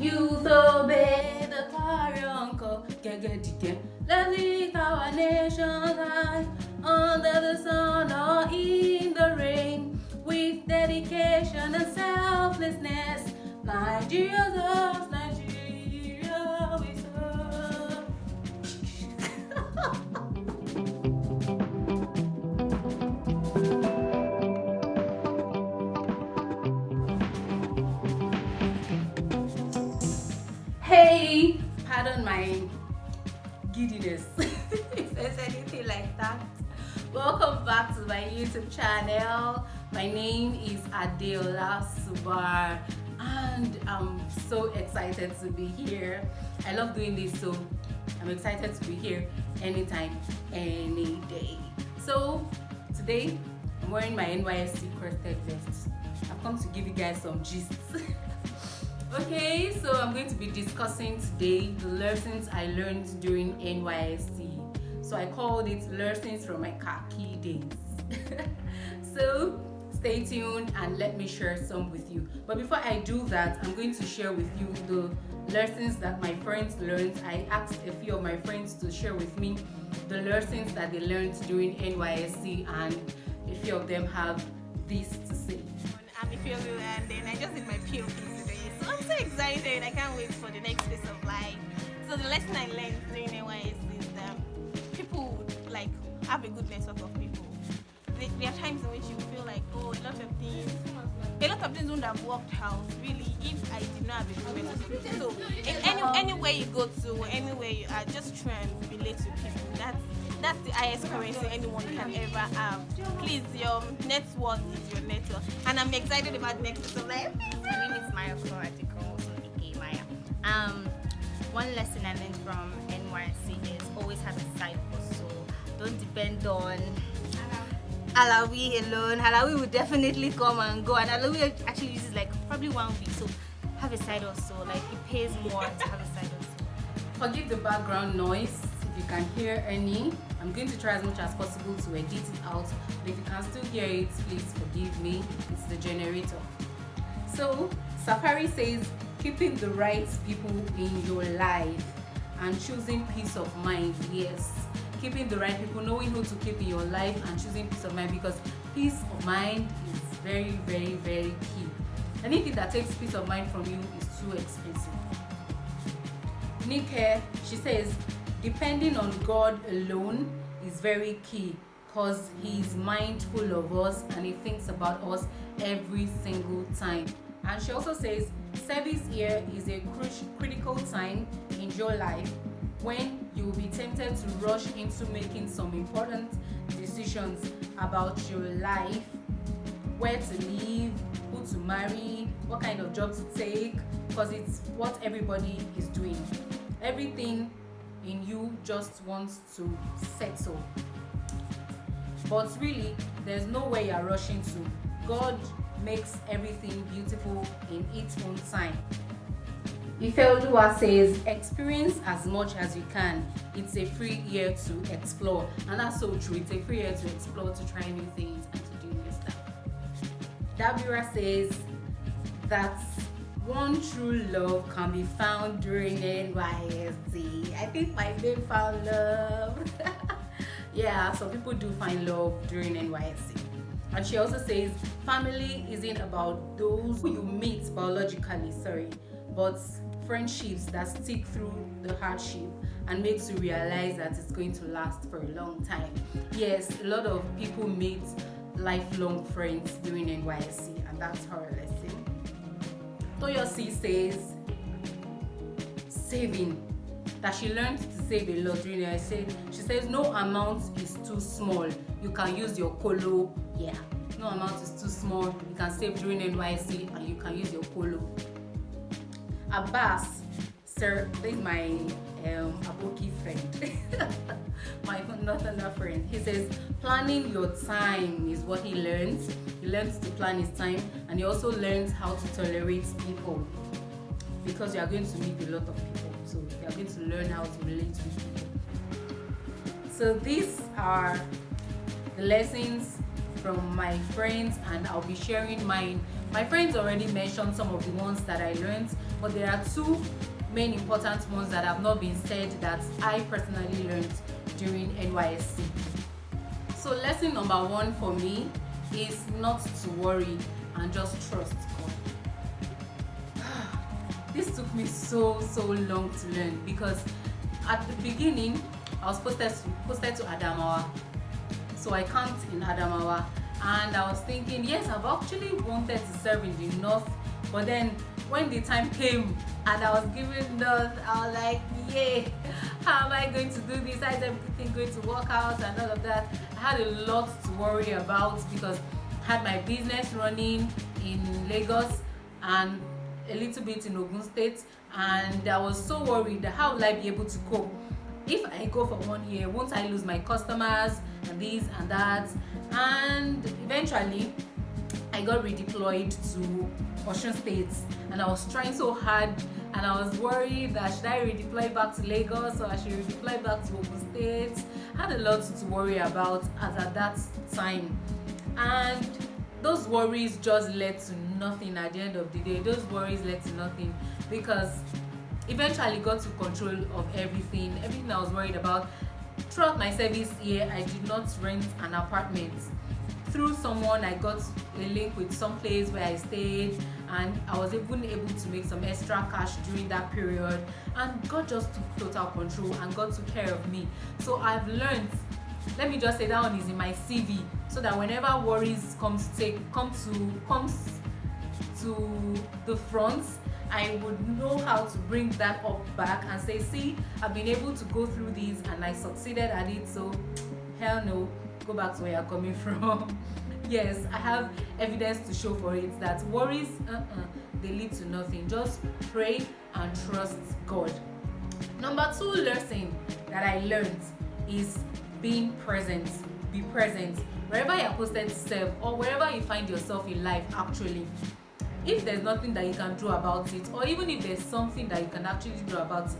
Youth obey the clarion call. Let's lift our nation high, under the sun or in the rain, with dedication and selflessness. Nigeria serves, Nigeria we serve. Hey, pardon my giddiness if there's anything like that. Welcome back to my YouTube channel. My name is Adeola Subar and I'm so excited to be here. I love doing this, so I'm excited to be here anytime, any day. So today I'm wearing my NYSC crested vest. I've come to give you guys some gists. Okay, so I'm going to be discussing today the lessons I learned during NYSC. So I called it Lessons from My Khaki Days. So stay tuned and let me share some with you. But before I do that, I'm going to share with you the lessons that my friends learned. I asked a few of my friends to share with me the lessons that they learned during NYSC, and a few of them have this to say. I'm Ayo-Oyekunle, and then I just did my POP today. So I'm so excited. I can't wait for the next phase of life. So the lesson I learned during NYSC is that people would have a good network of people. There are times in which you feel like, oh, a lot of things wouldn't have worked out really if I did not have a good network of people. So anywhere you go to, anywhere you are, just try and relate to people. That's the highest currency anyone can ever have. Please, your net worth is your network. And I'm excited about the next of life. My name is Maya Koratiko, also aka Maya. One lesson I learned from NYSC is always have a side hustle. Don't depend on Alawi alone. Alawi will definitely come and go, and Alawi actually uses probably 1 week. So have a side hustle. It pays more to have a side hustle. Forgive the background noise if you can hear any. I'm going to try as much as possible to edit it out, but if you can still hear it, please forgive me. It's the generator. So Safari says keeping the right people in your life and choosing peace of mind. Yes, keeping the right people, knowing who to keep in your life and choosing peace of mind, because peace of mind is very, very, very key. Anything that takes peace of mind from you is too expensive. Nike, she says depending on God alone is very key, because He is mindful of us and He thinks about us every single time. And she also says service here is a critical time in your life when you will be tempted to rush into making some important decisions about your life, where to live, who to marry, what kind of job to take, because it's what everybody is doing. Everything in you just wants to settle, but really there's nowhere you're rushing to. God makes everything beautiful in its own time. Ifeoluwa says experience as much as you can. It's a free year to explore, and that's so true. It's a free year to explore, to try new things and to do new stuff. Dabira says that one true love can be found during NYSC. I think my babe found love. Yeah, some people do find love during NYSC. And she also says family isn't about those who you meet biologically, but friendships that stick through the hardship and makes you realize that it's going to last for a long time. Yes, a lot of people meet lifelong friends during NYSC, and that's her lesson. Toyosi says saving, that she learned to save a lot during NYSC. She says no amount is too small. You can use your colo. Yeah, no amount is too small. You can save during NYSC and you can use your colo. Abbas, sir, this is my Aboki friend, my northerner friend. He says planning your time is what he learns. He learns to plan his time, and he also learns how to tolerate people, because you are going to meet a lot of people, so you are going to learn how to relate with people. So these are the lessons from my friends, and I'll be sharing mine. My friends already mentioned some of the ones that I learned, but there are two main important ones that have not been said that I personally learned during NYSC. So lesson number one for me is not to worry and just trust God. This took me so long to learn, because at the beginning I was posted to Adamawa, so I camped in Adamawa, and I was thinking, yes, I've actually wanted to serve in the north, but then when the time came and I was given north, I was like, yeah, how am I going to do this? How is everything going to work out and all of that? I had a lot to worry about, because I had my business running in Lagos and a little bit in Ogun State, and I was so worried that how will I be able to cope? If I go for 1 year, won't I lose my customers and this and that? And eventually I got redeployed to Osun State, and I was trying so hard, and I was worried that should I redeploy back to Lagos or I should redeploy back to Ogun State. I had a lot to worry about at that time, and those worries just led to nothing. At the end of the day, those worries led to nothing, because eventually got to control of everything I was worried about. Throughout my service year, I did not rent an apartment. Through someone, I got a link with some place where I stayed, and I was even able to make some extra cash during that period, and God just took total control and God took care of me. So I've learned, let me just say, that one is in my CV, so that whenever worries come to the front, I would know how to bring that up back and say, see, I've been able to go through these and I succeeded at it, so hell no, go back to where you're coming from. Yes, I have evidence to show for it that worries, they lead to nothing. Just pray and trust God. Number two lesson that I learned is being present. Be present wherever you're posted to serve, or wherever you find yourself in life. Actually, if there's nothing that you can do about it, or even if there's something that you can actually do about it,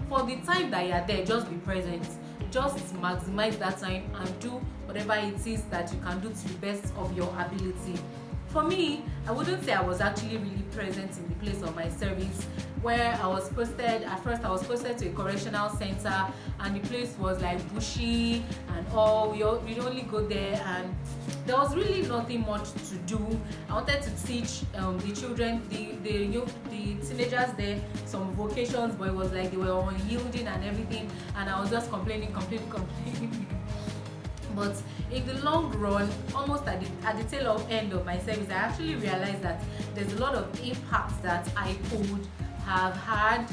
for the time that you're there, just be present. Just maximize that time and do whatever it is that you can do to the best of your ability. For me, I wouldn't say I was actually really present in the place of my service where I was posted. At first, I was posted to a correctional center, and the place was like bushy and all. We'd only go there, and there was really nothing much to do. I wanted to teach the children, the teenagers there, some vocations, but it was like they were unyielding and everything, and I was just complaining. But in the long run, almost at the tail end of my service, I actually realized that there's a lot of impact that I could have had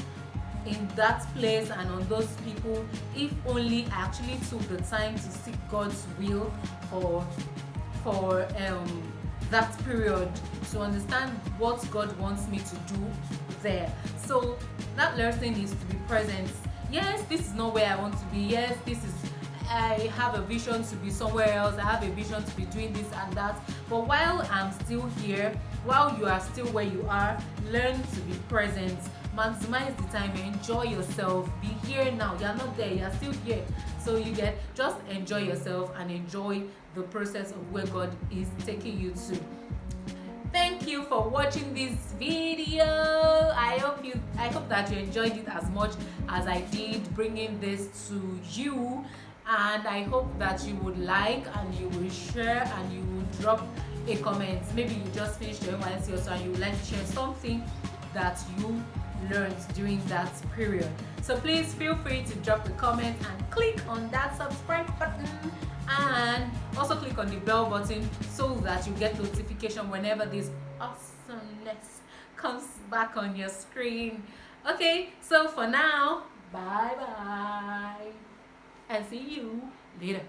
in that place and on those people if only I actually took the time to seek God's will for that period, to understand what God wants me to do there. So that lesson is to be present. Yes, this is not where I want to be. Yes, I have a vision to be somewhere else. I have a vision to be doing this and that. But while I'm still here, while you are still where you are, learn to be present. Maximize the time. Enjoy yourself. Be here now. You're not there. You're still here. So just enjoy yourself and enjoy the process of where God is taking you to. Thank you for watching this video. I hope that you enjoyed it as much as I did bringing this to you. And I hope that you would like and you will share and you will drop a comment. Maybe you just finished your NYSC or so and you would like to share something that you learned during that period. So please feel free to drop a comment and click on that subscribe button, and also click on the bell button so that you get notification whenever this awesomeness comes back on your screen. Okay, so for now, bye bye and see you later.